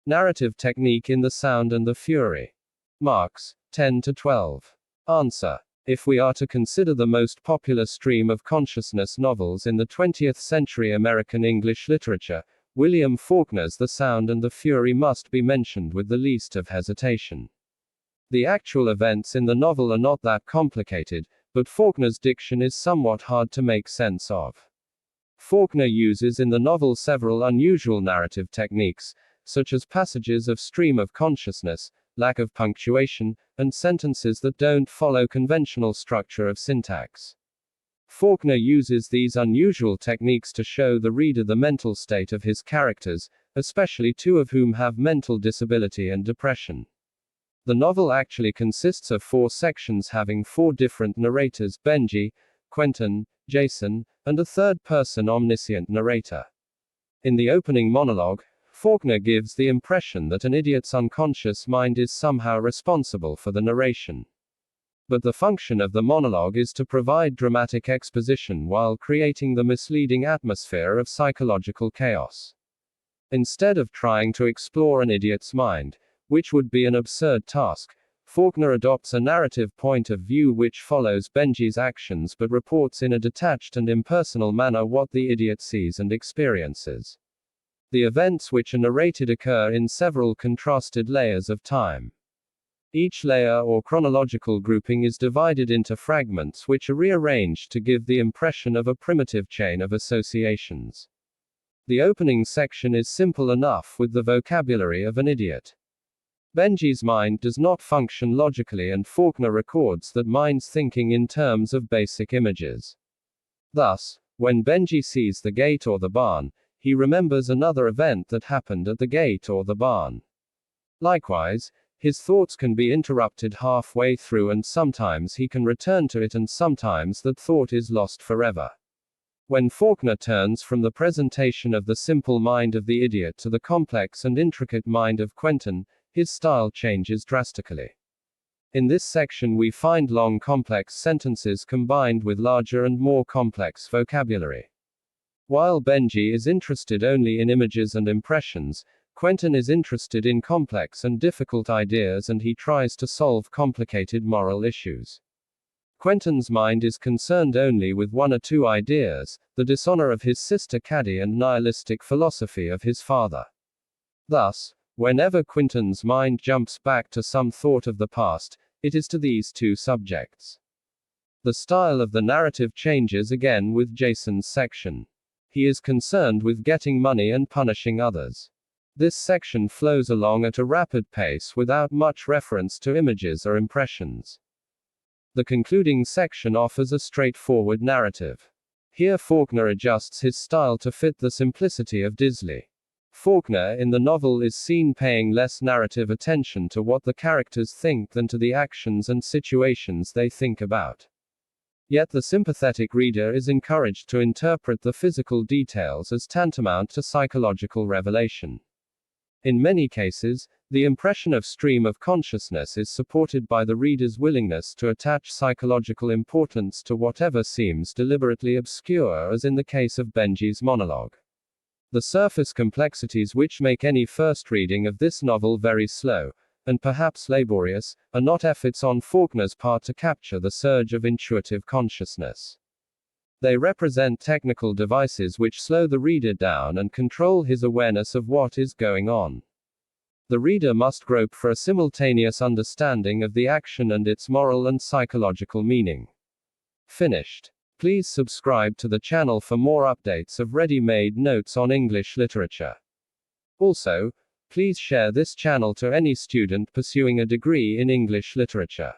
Narrative technique in The Sound and the Fury. Marks, 10 to 12. Answer. If we are to consider the most popular stream of consciousness novels in the 20th century American English literature, William Faulkner's The Sound and the Fury must be mentioned with the least of hesitation. The actual events in the novel are not that complicated, but Faulkner's diction is somewhat hard to make sense of. Faulkner uses in the novel several unusual narrative techniques, such as passages of stream of consciousness, lack of punctuation, and sentences that don't follow conventional structure of syntax. Faulkner uses these unusual techniques to show the reader the mental state of his characters, especially two of whom have mental disability and depression. The novel actually consists of 4 sections having 4 different narrators: Benji, Quentin, Jason, and a third-person omniscient narrator. In the opening monologue, Faulkner gives the impression that an idiot's unconscious mind is somehow responsible for the narration. But the function of the monologue is to provide dramatic exposition while creating the misleading atmosphere of psychological chaos. Instead of trying to explore an idiot's mind, which would be an absurd task, Faulkner adopts a narrative point of view which follows Benji's actions but reports in a detached and impersonal manner what the idiot sees and experiences. The events which are narrated occur in several contrasted layers of time. Each layer or chronological grouping is divided into fragments which are rearranged to give the impression of a primitive chain of associations. The opening section is simple enough with the vocabulary of an idiot. Benji's mind does not function logically, and Faulkner records that mind's thinking in terms of basic images. Thus, when Benji sees the gate or the barn, he remembers another event that happened at the gate or the barn. Likewise, his thoughts can be interrupted halfway through, and sometimes he can return to it, and sometimes that thought is lost forever. When Faulkner turns from the presentation of the simple mind of the idiot to the complex and intricate mind of Quentin, his style changes drastically. In this section we find long complex sentences combined with larger and more complex vocabulary. While Benji is interested only in images and impressions, Quentin is interested in complex and difficult ideas, and he tries to solve complicated moral issues. Quentin's mind is concerned only with 1 or 2 ideas: the dishonor of his sister Caddy and nihilistic philosophy of his father. Thus, whenever Quentin's mind jumps back to some thought of the past, it is to these 2 subjects. The style of the narrative changes again with Jason's section. He is concerned with getting money and punishing others. This section flows along at a rapid pace without much reference to images or impressions. The concluding section offers a straightforward narrative. Here Faulkner adjusts his style to fit the simplicity of Disley. Faulkner in the novel is seen paying less narrative attention to what the characters think than to the actions and situations they think about. Yet the sympathetic reader is encouraged to interpret the physical details as tantamount to psychological revelation. In many cases, the impression of stream of consciousness is supported by the reader's willingness to attach psychological importance to whatever seems deliberately obscure, as in the case of Benji's monologue. The surface complexities which make any first reading of this novel very slow, and perhaps laborious, are not efforts on Faulkner's part to capture the surge of intuitive consciousness. They represent technical devices which slow the reader down and control his awareness of what is going on. The reader must grope for a simultaneous understanding of the action and its moral and psychological meaning. Finished. Please subscribe to the channel for more updates of ready-made notes on English literature. Also, please share this channel to any student pursuing a degree in English literature.